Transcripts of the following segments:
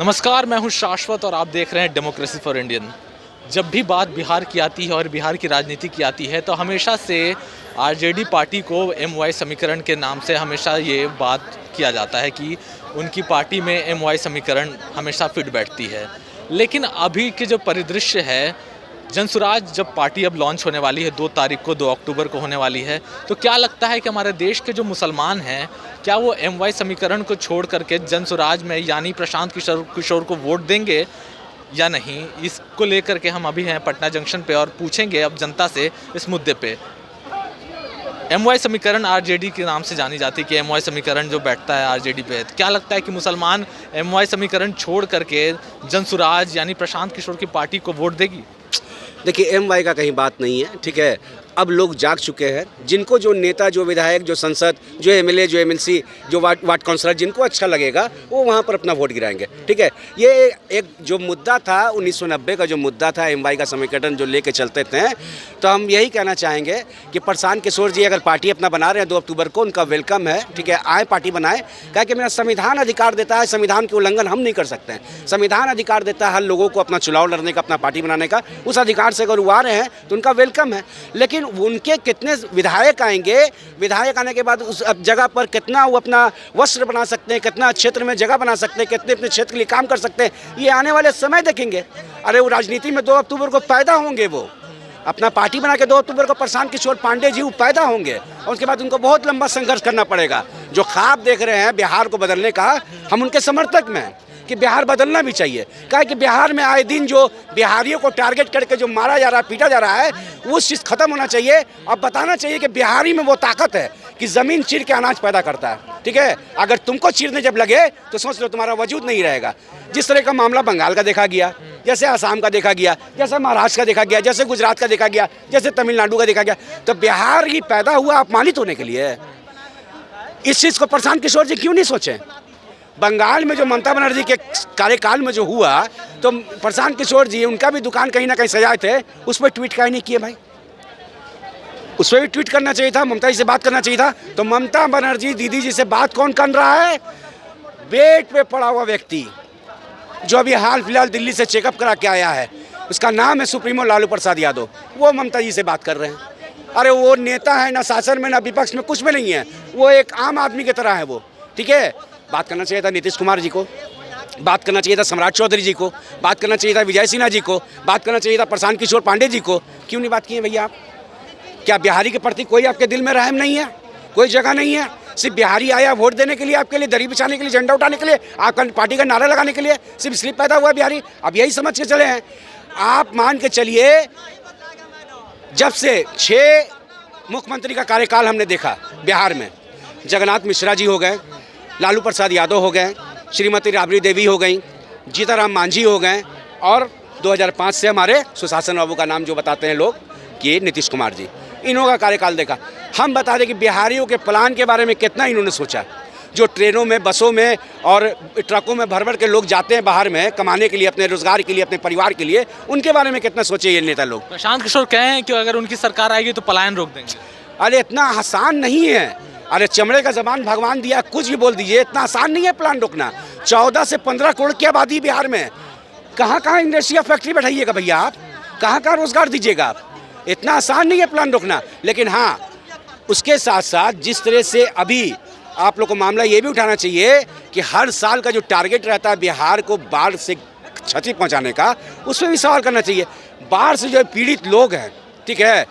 नमस्कार, मैं हूं शाश्वत और आप देख रहे हैं डेमोक्रेसी फॉर इंडियन। जब भी बात बिहार की आती है और बिहार की राजनीति की आती है तो हमेशा से आरजेडी पार्टी को एमवाई समीकरण के नाम से हमेशा ये बात किया जाता है कि उनकी पार्टी में एमवाई समीकरण हमेशा फिट बैठती है। लेकिन अभी के जो परिदृश्य है, जनसुराज जब पार्टी अब लॉन्च होने वाली है 2 तारीख को, 2 अक्टूबर को होने वाली है, तो क्या लगता है कि हमारे देश के जो मुसलमान हैं, क्या वो एमवाई समीकरण को छोड़ करके जनसुराज में यानी प्रशांत किशोर को वोट देंगे या नहीं? इसको लेकर के हम अभी हैं पटना जंक्शन पे और पूछेंगे अब जनता से इस मुद्दे पे। एमवाई समीकरण आरजेडी के नाम से जानी जाती है कि एमवाई समीकरण जो बैठता है आरजेडी पे, क्या लगता है कि मुसलमान एमवाई समीकरण छोड़ करके जनसुराज यानी प्रशांत किशोर की पार्टी को वोट देगी? देखिए, एमवाई का कहीं बात नहीं है, ठीक है। अब लोग जाग चुके हैं। जिनको जो नेता, जो विधायक, जो संसद, जो एमएलए, जो एमएलसी, जो वार्ड काउंसलर, जिनको अच्छा लगेगा वो वहाँ पर अपना वोट गिराएंगे, ठीक है। ये एक जो मुद्दा था 1990 का, जो मुद्दा था एमवाई का समीकरण जो लेके चलते थे, तो हम यही कहना चाहेंगे कि प्रशांत किशोर जी अगर पार्टी अपना बना रहे हैं 2 अक्टूबर को, उनका वेलकम है, ठीक है। आए, पार्टी बनाए, क्या कि मेरा संविधान अधिकार देता है, संविधान के उल्लंघन हम नहीं कर सकते हैं। संविधान अधिकार देता है हर लोगों को अपना चुनाव लड़ने का, अपना पार्टी बनाने का। उस अधिकार से अगर वो आ रहे हैं तो उनका वेलकम है। लेकिन उनके कितने विधायक आएंगे, विधायक आने के बाद उस जगह पर कितना वो अपना वस्त्र बना सकते हैं, कितना क्षेत्र में जगह बना सकते हैं, कितने अपने क्षेत्र के लिए काम कर सकते हैं, ये आने वाले समय देखेंगे। अरे वो राजनीति में 2 अक्टूबर को पैदा होंगे, वो अपना पार्टी बना के 2 अक्टूबर को प्रशांत किशोर पांडे जी वो पैदा होंगे और उसके बाद उनको बहुत लंबा संघर्ष करना पड़ेगा। जो ख्वाब देख रहे हैं बिहार को बदलने का, हम उनके समर्थक में हैं कि बिहार बदलना भी चाहिए। क्या कि बिहार में आए दिन जो बिहारियों को टारगेट करके जो मारा जा रहा है, पीटा जा रहा है, वो चीज़ खत्म होना चाहिए। अब बताना चाहिए कि बिहारी में वो ताकत है कि ज़मीन चीर के अनाज पैदा करता है, ठीक है। अगर तुमको चीरने जब लगे तो सोच लो तुम्हारा वजूद नहीं रहेगा। जिस तरह का मामला बंगाल का देखा गया, जैसे आसाम का देखा गया, जैसे महाराष्ट्र का देखा गया, जैसे गुजरात का देखा गया, जैसे तमिलनाडु का देखा गया, तो बिहार ही पैदा हुआ अपमानित होने के लिए। इस चीज़ को प्रशांत किशोर जी क्यों नहीं सोचें? बंगाल में जो ममता बनर्जी के कार्यकाल में जो हुआ, तो प्रशांत किशोर जी उनका भी दुकान कहीं ना कहीं सजाए थे, उस पर ट्वीट काहे नहीं किए भाई? उस पर भी ट्वीट करना चाहिए था, ममता जी से बात करना चाहिए था। तो ममता बनर्जी दीदी जी से बात कौन कर रहा है? बेड पे पड़ा हुआ व्यक्ति जो अभी हाल फिलहाल दिल्ली से चेकअप करा के आया है, उसका नाम है सुप्रीमो लालू प्रसाद यादव, वो ममता जी से बात कर रहे हैं। अरे वो नेता है, ना शासन में ना विपक्ष में, कुछ में नहीं है, वो एक आम आदमी की तरह है वो, ठीक है। बात करना चाहिए था नीतीश कुमार जी को, बात करना चाहिए था सम्राट चौधरी जी को, बात करना चाहिए था विजय सिन्हा जी को, बात करना चाहिए था प्रशांत किशोर पांडे जी को। क्यों नहीं बात किए भैया आप? क्या बिहारी के प्रति कोई आपके दिल में रहम नहीं है? कोई जगह नहीं है? सिर्फ बिहारी आया वोट देने के लिए, आपके लिए दरी बिछाने के लिए, झंडा उठाने के लिए, आपका पार्टी का नारा लगाने के लिए सिर्फ इसलिए पैदा हुआ बिहारी? अब यही समझ के चले हैं आप। मान के चलिए जब से 6 मुख्यमंत्री का कार्यकाल हमने देखा बिहार में, जगन्नाथ मिश्रा जी हो गए, लालू प्रसाद यादव हो गए, श्रीमती राबड़ी देवी हो गई, जीताराम मांझी हो गए, और 2005 से हमारे सुशासन बाबू का नाम जो बताते हैं लोग कि नीतीश कुमार जी, इन्हों का कार्यकाल देखा। हम बता दें कि बिहारियों के प्लान के बारे में कितना इन्होंने सोचा। जो ट्रेनों में, बसों में और ट्रकों में भर भर के लोग जाते हैं बाहर में कमाने के लिए, अपने रोजगार के लिए, अपने परिवार के लिए, उनके बारे में कितना सोचे ये नेता लोग। प्रशांत किशोर कहे हैं कि अगर उनकी सरकार आएगी तो पलायन रोक देंगे। अरे इतना आसान नहीं है। अरे चमड़े का जबान भगवान दिया, कुछ भी बोल दीजिए, इतना आसान नहीं है प्लान रोकना। 14 से 15 करोड़ की आबादी बिहार में, कहाँ कहाँ इंडस्ट्री या फैक्ट्री बैठाइएगा भैया आप? कहाँ कहाँ रोजगार दीजिएगा आप? इतना आसान नहीं है प्लान रोकना। लेकिन हाँ, उसके साथ साथ जिस तरह से अभी आप लोग को मामला ये भी उठाना चाहिए कि हर साल का जो टारगेट रहता है बिहार को बाढ़ से क्षति पहुँचाने का, उस पर भी सवाल करना चाहिए। बाढ़ से जो पीड़ित लोग हैं, ठीक है,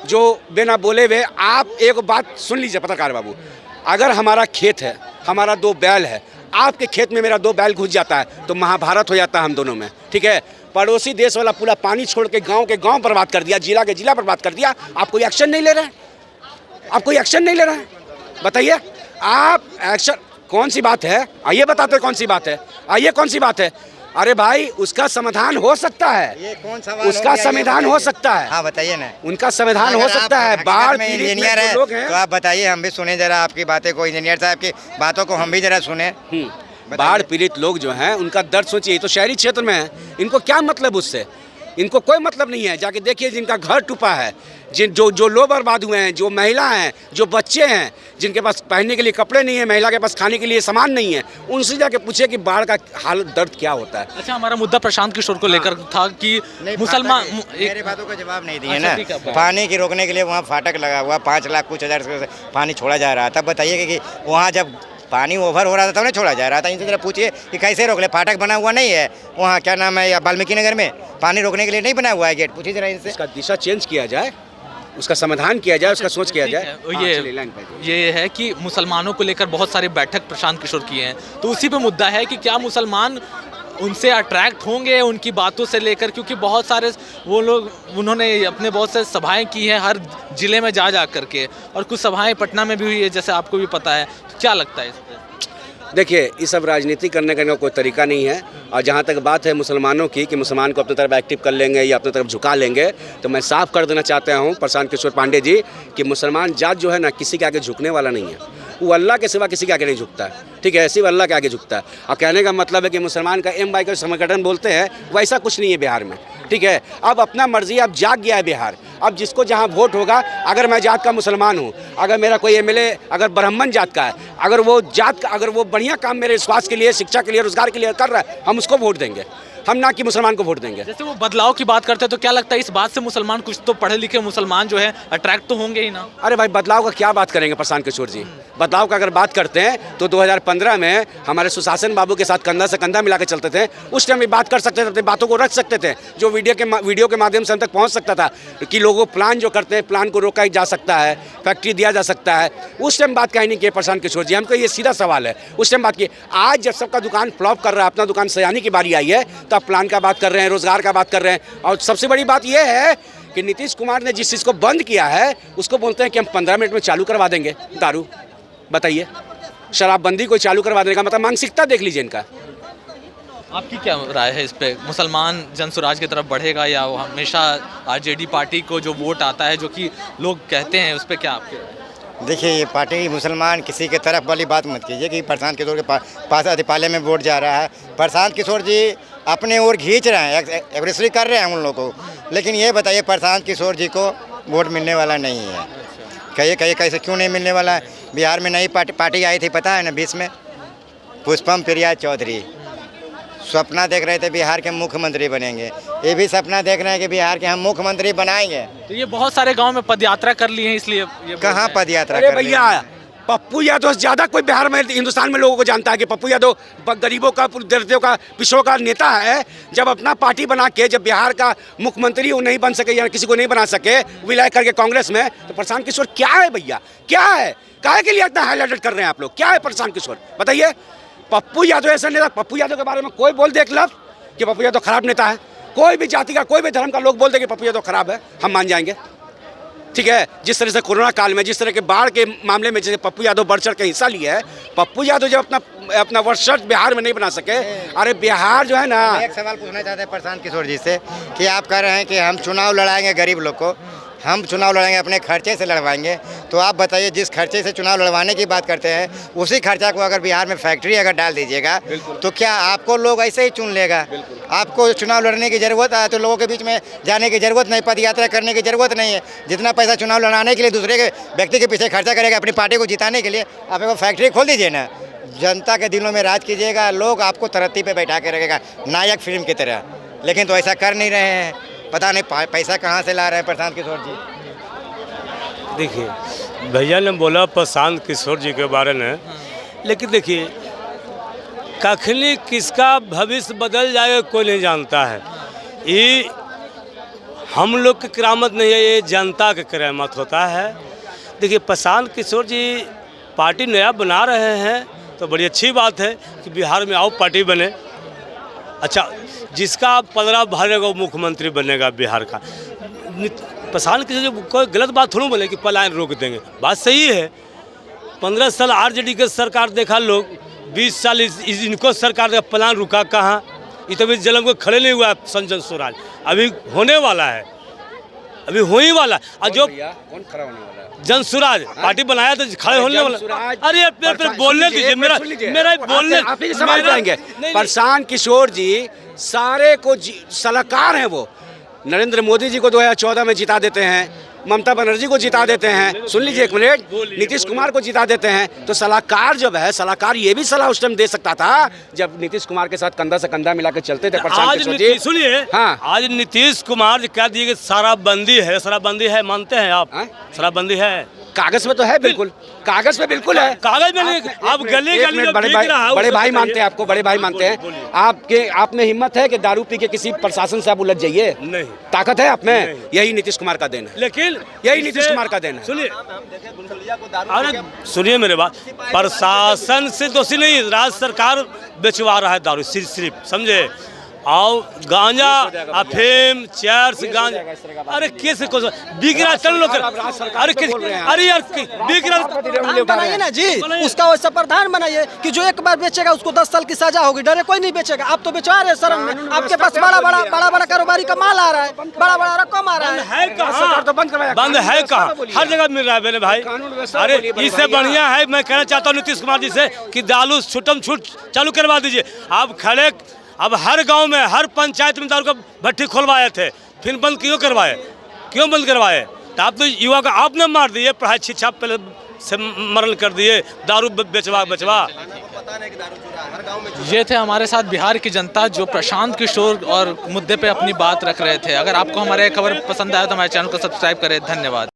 जो बिना बोले हुए, आप एक बात सुन लीजिए पत्रकार बाबू, अगर हमारा खेत है, हमारा 2 बैल है, आपके खेत में मेरा 2 बैल घुस जाता है तो महाभारत हो जाता है हम दोनों में, ठीक है। पड़ोसी देश वाला पूरा पानी छोड़ के गांव बर्बाद कर दिया, जिला के जिला बर्बाद कर दिया, आप कोई एक्शन नहीं ले रहे हैं? आप कोई एक्शन नहीं ले रहे हैं? बताइए आप, एक्शन कौन सी बात है? आइए बताते कौन सी बात है, आइए कौन सी बात है? अरे भाई, उसका समाधान हो सकता है। ये कौन सवाल उसका संविधान हो सकता है। हाँ बताइए ना। उनका संविधान हो सकता है। बाढ़ पीड़ित इंजीनियर है लोग हैं, तो आप बताइए, हम भी सुने जरा आपकी बातें को, इंजीनियर साहब की बातों को हम भी जरा सुने। बाढ़ पीड़ित लोग जो हैं उनका दर्द सोचिए। तो शहरी क्षेत्र में है, इनको क्या मतलब उससे? इनको कोई मतलब नहीं है। जाके देखिए जिनका घर टूटा है, जो लोग बर्बाद हुए हैं, जो महिला हैं, जो बच्चे हैं, जिनके पास पहनने के लिए कपड़े नहीं है, महिला के पास खाने के लिए सामान नहीं है, उनसे जाके पूछे कि बाढ़ का हालत दर्द क्या होता है। अच्छा, हमारा मुद्दा प्रशांत किशोर को लेकर था कि मुसलमान मेरी बातों का जवाब नहीं दिए अच्छा, ना। ठीक है। पानी की रोकने के लिए वहाँ फाटक लगा हुआ, 5 लाख कुछ हज़ार से पानी छोड़ा जा रहा था। तब बताइए कि वहाँ जब पानी ओवर हो रहा था तब नहीं छोड़ा जा रहा था। इनसे जरा पूछिए कि कैसे रोक ले। फाटक बना हुआ नहीं है वहाँ, क्या नाम है, या वाल्मीकि नगर में पानी रोकने के लिए नहीं बना हुआ है गेट। पूछिए जरा इनसे। इसका दिशा चेंज किया जाए, उसका समाधान किया जाए, उसका सोच किया जाए। ये है कि मुसलमानों को लेकर बहुत सारी बैठक प्रशांत किशोर किए हैं, तो उसी पे मुद्दा है कि क्या मुसलमान उनसे अट्रैक्ट होंगे उनकी बातों से लेकर, क्योंकि बहुत सारे वो लोग, उन्होंने अपने बहुत से सभाएं की हैं हर जिले में जा करके, और कुछ सभाएं पटना में भी हुई है जैसे आपको भी पता है। तो क्या लगता है इस पर? देखिए, ये सब राजनीति करने का कोई तरीका नहीं है। और जहाँ तक बात है मुसलमानों की कि मुसलमान को अपनी तरफ एक्टिव कर लेंगे या अपनी तरफ झुका लेंगे, तो मैं साफ कर देना चाहता हूँ प्रशांत किशोर पांडे जी कि मुसलमान जात जो है ना, किसी के आगे झुकने वाला नहीं है। वो अल्लाह के सिवा किसी के आगे नहीं झुकता है, ठीक है, सिर्फ अल्लाह के आगे झुकता है। और कहने का मतलब है कि मुसलमान का MY का संगठन बोलते हैं, वैसा कुछ नहीं है बिहार में, ठीक है। अब अपना मर्जी, अब जाग गया है बिहार। अब जिसको जहाँ वोट होगा, अगर मैं जात का मुसलमान हूँ, अगर मेरा कोई MLA अगर ब्राह्मण जात का है, अगर वो जात का, अगर वो बढ़िया काम मेरे स्वास्थ्य के लिए, शिक्षा के लिए, रोजगार के लिए कर रहा है, हम उसको वोट देंगे, हम ना कि मुसलमान को वोट देंगे। जैसे वो बदलाव की बात करते हैं, तो क्या लगता है इस बात से मुसलमान, कुछ तो पढ़े लिखे मुसलमान जो है अट्रैक्ट तो होंगे ही ना? अरे भाई, बदलाव का क्या बात करेंगे प्रशांत किशोर जी? बदलाव का अगर बात करते हैं तो 2015 में हमारे सुशासन बाबू के साथ कंधा से कंधा मिला के चलते थे। उस टाइम भी बात कर सकते थे, अपनी बातों को रख सकते थे, जो वीडियो के माध्यम से हम तक पहुंच सकता था कि लोगों प्लान जो करते हैं, प्लान को रोका जा सकता है, फैक्ट्री दिया जा सकता है। उस टाइम बात कहीं नहीं किए प्रशांत किशोर जी। हमको ये सीधा सवाल है, उस टाइम बात की। आज जब सबका दुकान फ्लॉप कर रहा है, अपना दुकान सजाने की बारी आई है, तो आप प्लान का बात कर रहे हैं, रोजगार का बात कर रहे हैं। और सबसे बड़ी बात यह है कि नीतीश कुमार ने जिस चीज़ को बंद किया है, उसको बोलते हैं कि हम 15 मिनट में चालू करवा देंगे दारू। बताइए, शराबबंदी को चालू करवा देने का मतलब मानसिकता देख लीजिए इनका। आपकी क्या राय है इस पे? मुसलमान जनसुराज की तरफ बढ़ेगा या वो हमेशा RJD पार्टी को जो वोट आता है, जो कि लोग कहते हैं, उस पर क्या आपकी राय है? देखिए, ये पार्टी मुसलमान किसी के तरफ वाली बात मत कीजिए कि प्रशांत किशोर के पास अधिपाले में वोट जा रहा है। प्रशांत किशोर जी अपने ओर खींच रहे हैं, एग्रेसिव कर रहे हैं उन लोगों को। लेकिन ये बताइए, प्रशांत किशोर जी को वोट मिलने वाला नहीं है। कहिए कैसे, क्यों नहीं मिलने वाला है? बिहार में नई पार्टी आई थी, पता है ना, 20 में पुष्पम प्रिया चौधरी सपना देख रहे थे बिहार के मुख्यमंत्री बनेंगे। ये भी सपना देख रहे हैं कि बिहार के हम मुख्यमंत्री बनाएंगे। तो ये बहुत सारे गांव में पदयात्रा कर ली है, इसलिए कहाँ पदयात्रा अरे कर रहे हैं? भैया, पप्पू यादव से ज़्यादा कोई बिहार में, हिंदुस्तान में लोगों को जानता है कि पप्पू यादव गरीबों का, दलितों का, पिछड़ों का नेता है। जब अपना पार्टी बना के, जब बिहार का मुख्यमंत्री वो नहीं बन सके या किसी को नहीं बना सके विलय करके कांग्रेस में, तो प्रशांत किशोर क्या है भैया? क्या है? काहे के लिए इतना हाईलाइटेड कर रहे हैं आप लोग? क्या है प्रशांत किशोर, बताइए? पप्पू यादव ऐसा नेता, पप्पू यादव के बारे में कोई बोल दे एक लफ्ज़ कि पप्पू यादव खराब नेता है, कोई भी जाति का, कोई भी धर्म का लोग बोल दे कि पप्पू यादव खराब है, हम मान जाएंगे, ठीक है। जिस तरह से कोरोना काल में, जिस तरह के बाढ़ के मामले में जैसे पप्पू यादव बढ़ चढ़ के हिस्सा लिया है, पप्पू यादव जब अपना वर्चस्व बिहार में नहीं बना सके, अरे बिहार जो है ना। एक सवाल पूछना चाहते हैं प्रशांत किशोर जी से कि आप कह रहे हैं कि हम चुनाव लड़ाएंगे, गरीब लोग को हम चुनाव लड़ाएंगे, अपने खर्चे से लड़वाएंगे। तो आप बताइए, जिस खर्चे से चुनाव लड़वाने की बात करते हैं, उसी खर्चा को अगर बिहार में फैक्ट्री अगर डाल दीजिएगा, तो क्या आपको लोग ऐसे ही चुन लेगा? आपको चुनाव लड़ने की ज़रूरत है तो लोगों के बीच में जाने की ज़रूरत नहीं, पदयात्रा करने की ज़रूरत नहीं है। जितना पैसा चुनाव लड़ाने के लिए दूसरे के व्यक्ति के पीछे खर्चा करेगा अपनी पार्टी को जिताने के लिए, आप एक फैक्ट्री खोल दीजिए ना, जनता के दिलों में राज कीजिएगा, लोग आपको तरत्ती पे बैठा के रखेगा, नायक फिल्म की तरह। लेकिन तो ऐसा कर नहीं रहे हैं, पता नहीं पैसा कहाँ से ला रहे हैं प्रशांत किशोर जी। देखिए, भैया ने बोला प्रशांत किशोर जी के बारे में, लेकिन देखिए, कखनी किसका भविष्य बदल जाएगा कोई नहीं जानता है। ये हम लोग की करामत नहीं है, ये जनता की करामत होता है। देखिए, प्रशांत किशोर जी पार्टी नया बना रहे हैं तो बड़ी अच्छी बात है कि बिहार में आओ पार्टी बने। अच्छा, जिसका 15 भरेगा वो मुख्यमंत्री बनेगा बिहार का। प्रशांत किशोर जी कोई गलत बात थोड़ा बोले कि पलायन रोक देंगे, बात सही है। 15 साल RJD के सरकार देखा लोग, 20 साल इनको सरकार का पलायन रुका कहाँ? ये तो अभी जलम को खड़े नहीं हुआ है। संजन स्वराज अभी होने वाला है, अभी हो ही वाला। और जो कौन खड़ा होने वाला है? जनसुराज पार्टी बनाया तो खड़े होने वाला। अरे फिर बोलने दीजिए, मेरा बोलने आप ही सवाल करेंगे। प्रशांत किशोर जी सारे को सलाहकार हैं, वो नरेंद्र मोदी जी को 2014 में जिता देते हैं, ममता बनर्जी को जिता देते हैं, सुन लीजिए एक मिनट, नीतीश कुमार को जिता देते हैं, तो सलाहकार जब है, सलाहकार ये भी सलाह उस टाइम दे सकता था जब नीतीश कुमार के साथ कंधा से कंधा मिला के चलते थे। आज सुनिए, हाँ, आज नीतीश कुमार कह दिए कि शराबबंदी है, शराबबंदी है, मानते हैं आप? शराबबंदी है, कागज में तो है, बिल्कुल कागज पे बिल्कुल है, कागज में नहीं। आप गली गली बड़े भाई मानते हैं आपको, बड़े भाई मानते हैं आपके, आप में हिम्मत है कि दारू पी के किसी प्रशासन से आप उलझ जाइए? नहीं। ताकत है आप में? यही नीतीश कुमार का देन है, लेकिन यही नीतीश कुमार का देन है। सुनिए, अरे सुनिए मेरे बात, प्रशासन से दोषी नहीं, राज्य सरकार बेचवा रहा है दारू सिर्फ, समझे? आओ गांजा, अफीम, चरस, गांजा, अरे कैसे को बिक रहा, चल लो, अरे यार बिक रहा, बनाइए ना जी, उसका वैसा प्रधान बनाइए कि जो एक बार बेचेगा उसको 10 साल की सजा होगी, डरे कोई नहीं बेचेगा। आप तो बेचवा रहे शरण में, आपके पास बड़ा कारोबारी का माल आ रहा है, बड़ा रकम आ रहा है कहाँ? बंद है कहाँ? हर जगह मिल रहा है मेरे भाई। अरे इससे बढ़िया है, मैं कहना चाहता हूँ नीतीश कुमार जी से कि दारू छूटम छूट चालू करवा दीजिए। आप खड़े, अब हर गांव में, हर पंचायत में दारू का भट्टी खुलवाए थे, फिर बंद क्यों करवाए? क्यों बंद करवाए? तो आप तो युवा का आपने मार दिए, पढ़ाई शिक्षा पहले से मरण कर दिए, दारू बेचवा। ये थे हमारे साथ बिहार की जनता जो प्रशांत किशोर और मुद्दे पे अपनी बात रख रहे थे। अगर आपको हमारे खबर पसंद आया तो हमारे चैनल को सब्सक्राइब करें। धन्यवाद।